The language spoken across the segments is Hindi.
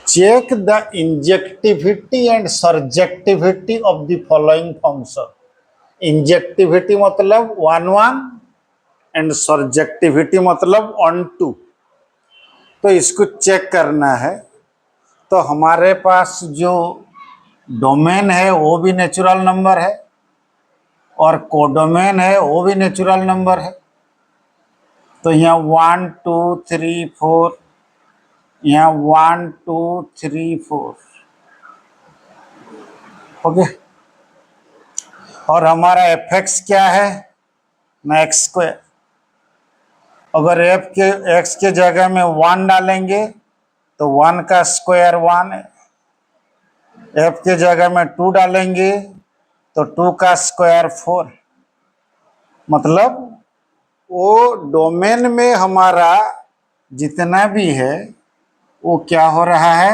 check the injectivity and surjectivity of the following function. Injectivity मतलब 1 1 एंड सर्जेक्टिविटी मतलब 1 2। तो इसको चेक करना है। तो हमारे पास जो डोमेन है वो भी नेचुरल नंबर है और कोडोमेन है वो भी नेचुरल नंबर है। तो यहाँ 1 2 3 4, यहाँ 1 2 3 4, ओके। और हमारा एफ एक्स क्या है ना, एक्स स्क्वायर। अगर एक्स के जगह में 1 डालेंगे तो 1 का स्क्वायर 1 है। एफ के जगह में 2 डालेंगे तो 2 का स्क्वायर 4। मतलब वो डोमेन में हमारा जितना भी है वो क्या हो रहा है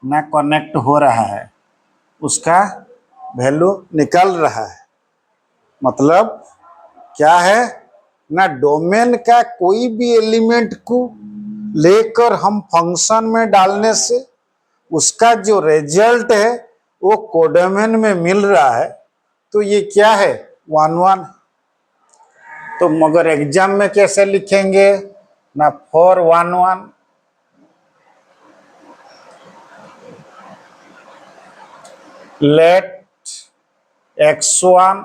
ना, कनेक्ट हो रहा है, उसका वैल्यू निकल रहा है। मतलब क्या है ना, डोमेन का कोई भी एलिमेंट को लेकर हम फंक्शन में डालने से उसका जो रिजल्ट है वो कोडोमेन में मिल रहा है। तो ये क्या है 1 1। तो मगर एग्जाम में कैसे लिखेंगे ना, 4 1 1। Let x1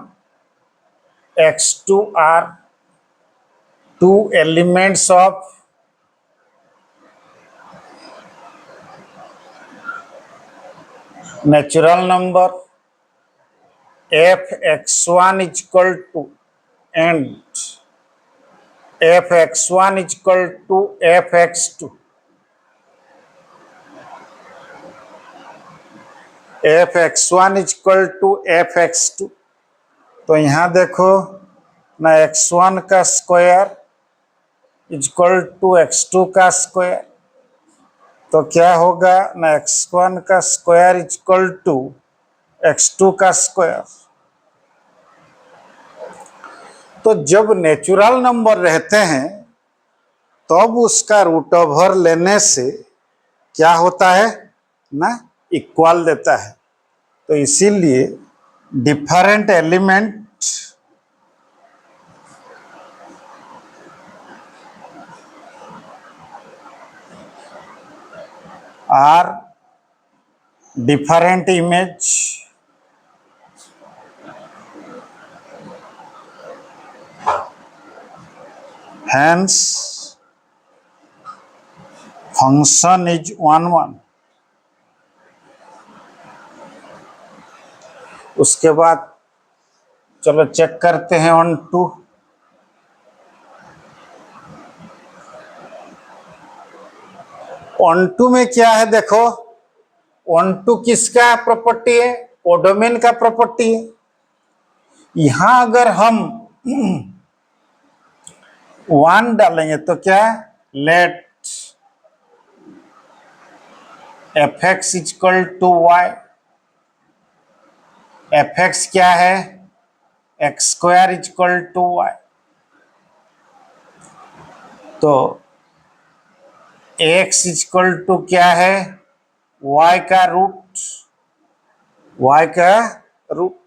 x2 are two elements of natural number f(x1) is equal to and f(x1) is equal to f(x2). f(x1) is equal to f(x2). तो यहाँ देखो ना, x1 का square is equal to x2 का स्क्वायर। तो क्या होगा ना, x1 का square is equal to x2 का स्क्वायर। तो जब नेचुरल नंबर रहते हैं तब उसका रूट ओवर लेने से क्या होता है ना, इक्वल देता है। तो इसीलिए different element are different image hence function is 1 1। उसके बाद चलो चेक करते हैं 1 2। 1 2 में क्या है देखो, 1 2 किसका प्रॉपर्टी है, कोडोमेन का प्रॉपर्टी है। यहां अगर हम 1 डालेंगे तो क्या, let f x equal to y. F x क्या है, x square equal to y. तो एक्स इक्वल टू क्या है, वाई का रूट, वाई का रूट।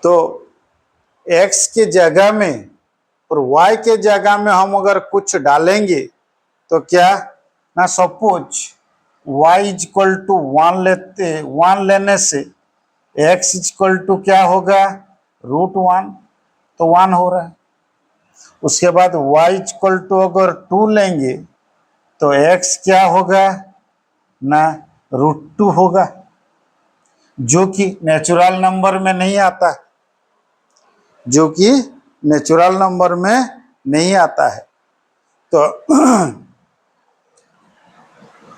तो एक्स के जगह में और वाई के जगह में हम अगर कुछ डालेंगे तो क्या ना, सपोज वाई इक्वल टू 1 लेते, 1 लेने से एक्स इक्वल टू क्या होगा, रूट 1। तो 1 हो रहा है। उसके बाद वाई इक्वल टू अगर 2 लेंगे तो एक्स क्या होगा ना, रूट 2 होगा, जो कि नेचुरल नंबर में नहीं आता, जो कि नेचुरल नंबर में नहीं आता है। तो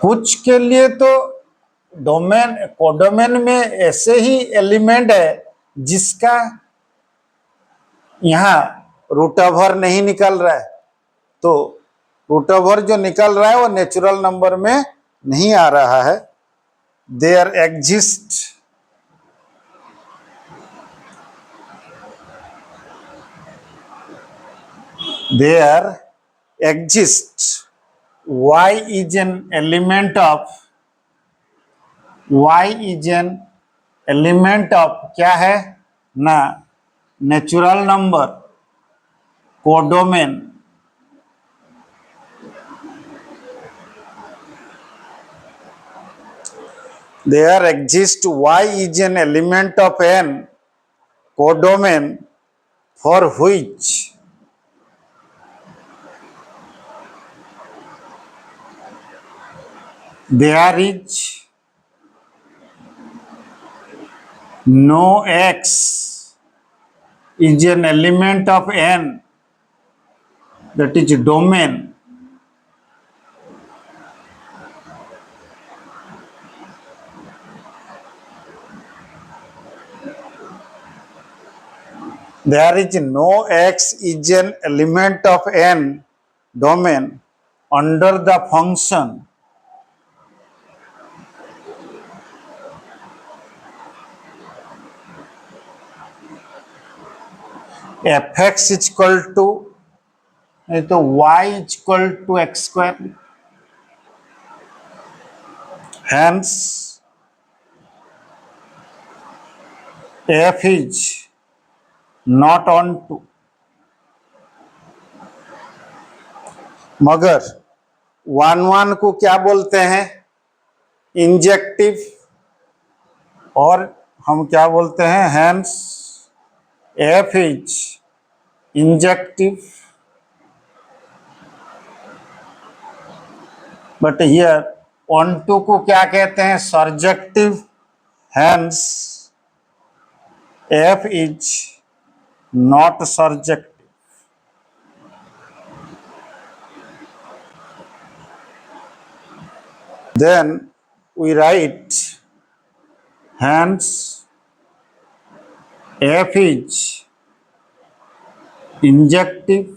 कुछ के लिए तो डोमेन कोडोमेन में ऐसे ही एलिमेंट है जिसका यहाँ रूट ओवर नहीं निकल रहा है। तो रूट ओवर जो निकल रहा है वो नेचुरल नंबर में नहीं आ रहा है। There exist y is an element of y is an element of क्या है ना natural number codomain there exists y is an element of n codomain for which there is no x is an element of n that is domain there is no x is an element of n domain under the function fx is equal to नहीं तो y is equal to x square hence f is not on to मगर वन को क्या बोलते हैं इंजेक्टिव और हम क्या बोलते हैं hence f is injective but here onto टू को क्या कहते हैं surjective hence f is not surjective then we write hence f is injective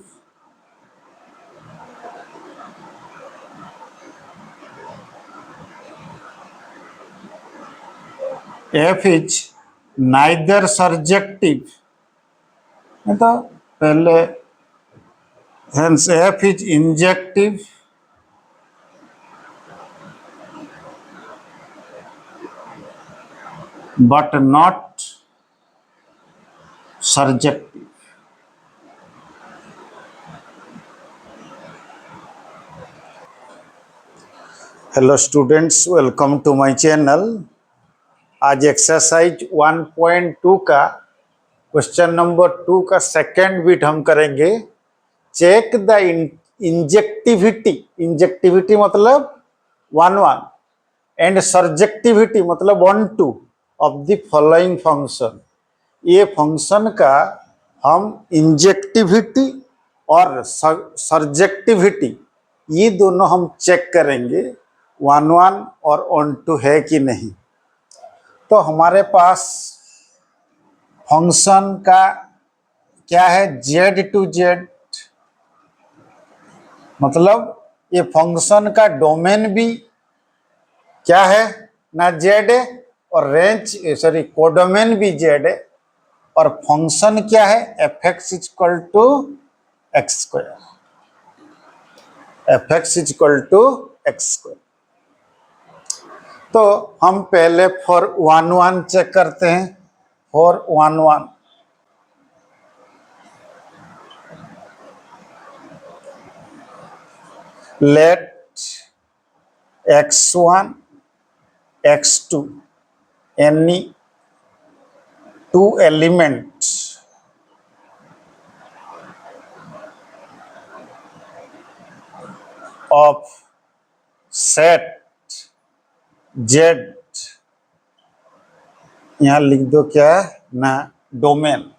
f is neither surjective तो पहले hence f is injective but not surjective. Hello students, welcome to my channel. आज एक्सरसाइज 1.2 का क्वेश्चन नंबर 2 का सेकेंड बिट हम करेंगे। चेक द इंजेक्टिविटी, इंजेक्टिविटी मतलब 1 एंड सर्जेक्टिविटी मतलब 1 ऑफ द फॉलोइंग फंक्शन। ये फंक्शन का हम इंजेक्टिविटी और सर्जेक्टिविटी ये दोनों हम चेक करेंगे 1 और 1 है कि नहीं। तो हमारे पास फंक्शन का क्या है z to z, मतलब ये फंक्शन का डोमेन भी क्या है ना z है और रेंज कोडोमेन भी z है और फंक्शन क्या है fx is equal to x square, fx is equal to x square. तो हम पहले फॉर 1 चेक करते हैं। For 1 let x1 x2 any 2 elements of set z, यहाँ लिख दो क्या ना domain.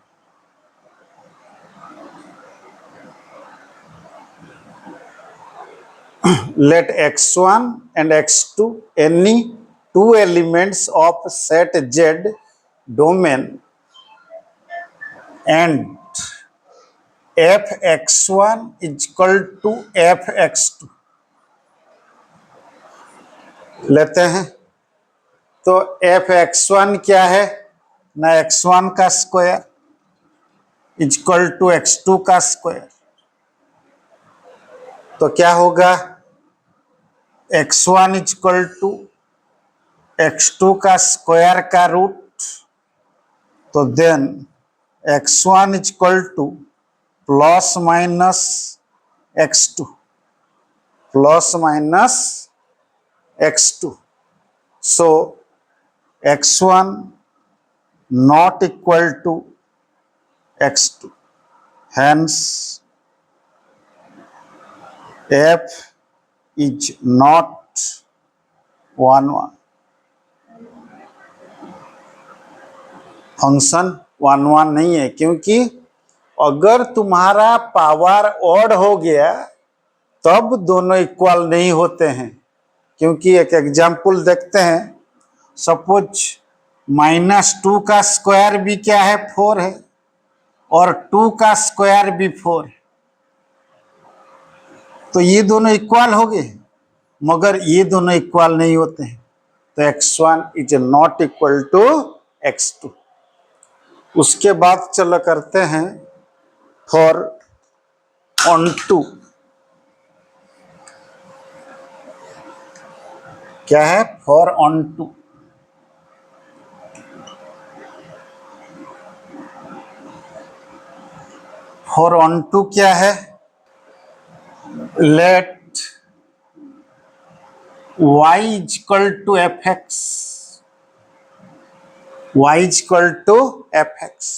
let x1 and x2 any 2 elements of set z domain and fx1 is equal to fx2 लेते हैं। तो fx1 क्या है ना x1 का square is equal to x2 का स्क्वायर। तो क्या होगा x1 is equal to x2 का स्क्वायर का रूट, तो then x1 is equal to plus minus x2 plus minus x2. So x1 not equal to x2. Hence f is not 1 1. Function 1 1 नहीं है, क्योंकि अगर तुम्हारा पावर ऑड हो गया तब दोनों इक्वल नहीं होते हैं. क्योंकि एक एग्जाम्पल देखते हैं. सपोज -2 का स्क्वायर भी क्या है, 4 है, और 2 का स्क्वायर भी 4 है, तो ये दोनों इक्वल हो गए, मगर ये दोनों इक्वल नहीं होते हैं. तो x1 is not equal to x2. उसके बाद चलो करते हैं फॉर ऑन2. क्या है फॉर ऑन2? फॉर ऑन2 क्या है? Let y is equal to fx. y is equal to fx.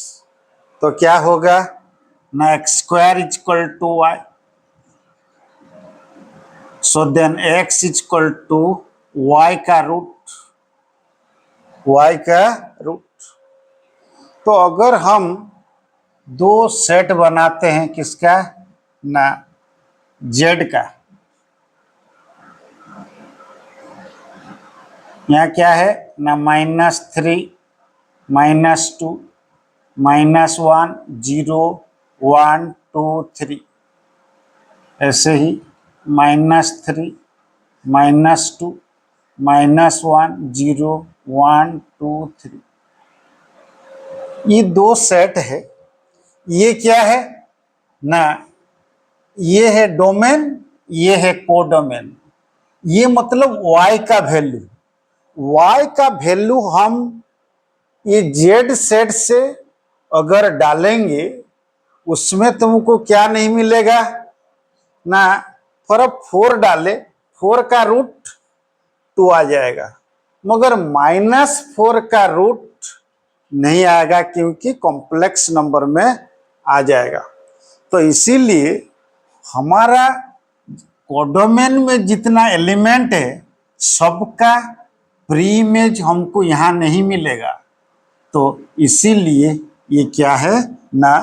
तो क्या होगा ना, x square is equal to y. So then x is equal to y का रूट. y का रूट. तो अगर हम दो सेट बनाते हैं, किसका ना, z का. यहाँ क्या है ना, -3 -2 -1 0 1 2 3. ऐसे ही -3 -2 -1 0 1 2 3. ये दो सेट है. ये क्या है ना, ये है डोमेन, ये है कोडोमेन. ये मतलब y का वैल्यू. y का वैल्यू हम ये z सेट से अगर डालेंगे, उसमें तुमको क्या नहीं मिलेगा ना, फॉर 4 डाले 4 का रूट 2 आ जाएगा, मगर -4 का रूट नहीं आएगा, क्योंकि कॉम्प्लेक्स नंबर में आ जाएगा. तो इसीलिए हमारा कोडोमेन में जितना एलिमेंट है, सबका प्री इमेज हमको यहाँ नहीं मिलेगा. तो इसीलिए ये क्या है ना,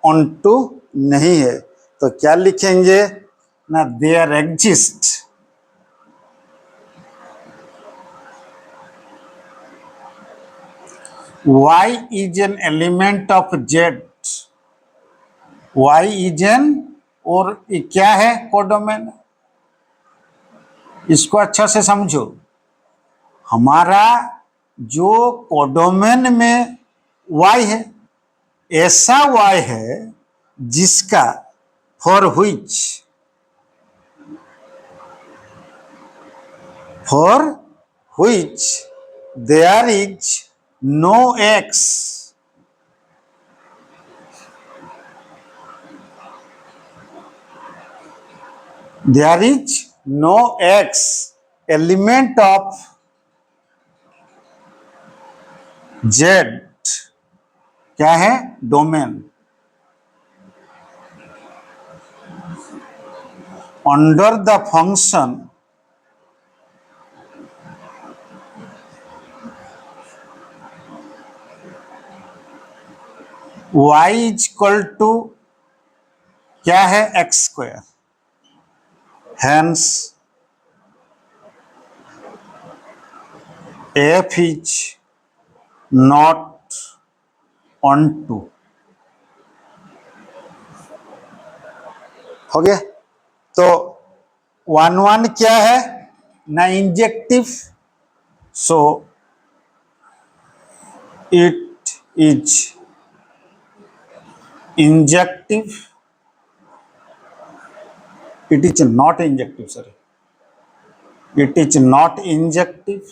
ऑन2 नहीं है. तो क्या लिखेंगे ना, there exist y is an element of z. y is an, और ये क्या है, कोडोमेन. इसको अच्छा से समझो. हमारा जो कोडोमेन में y है, ऐसा y है जिसका for which there is no x. There is no x element of z. क्या है, domain. Under the function y is equal to क्या है, x square. Hence f is not onto. हो गया. तो 1 1 क्या है ना, injective. So it is injective. It is not injective, sorry. It is not injective.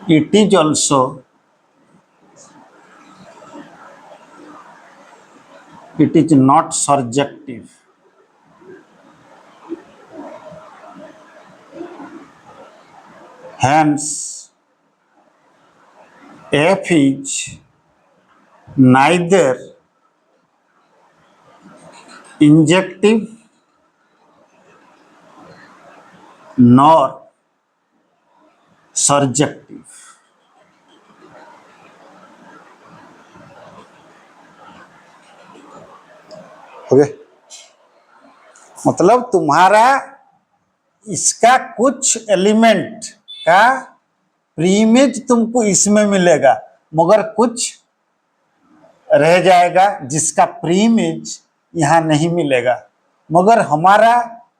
It is also not surjective. Hence, F is neither injective nor surjective. Okay, मतलब तुम्हारा इसका कुछ एलिमेंट का प्रीइमेज तुमको इसमें मिलेगा, मगर कुछ रह जाएगा जिसका प्रीइमेज यहां नहीं मिलेगा। मगर हमारा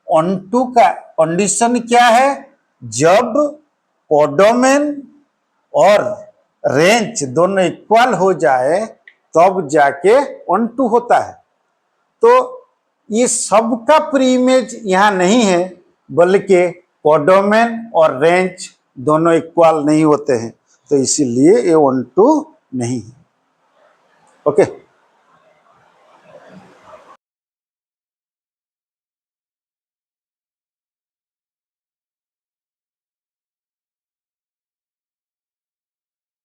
ऑनटू का कंडीशन क्या है? जब कोडोमेन और रेंज दोनों इक्वल हो जाए तब जाके ऑनटू होता है। तो ये सबका प्रीइमेज यहां नहीं है, बल्कि कोडोमेन और रेंज दोनों इक्वल नहीं होते हैं, तो इसीलिए ये ऑनटू नहीं है। ओके।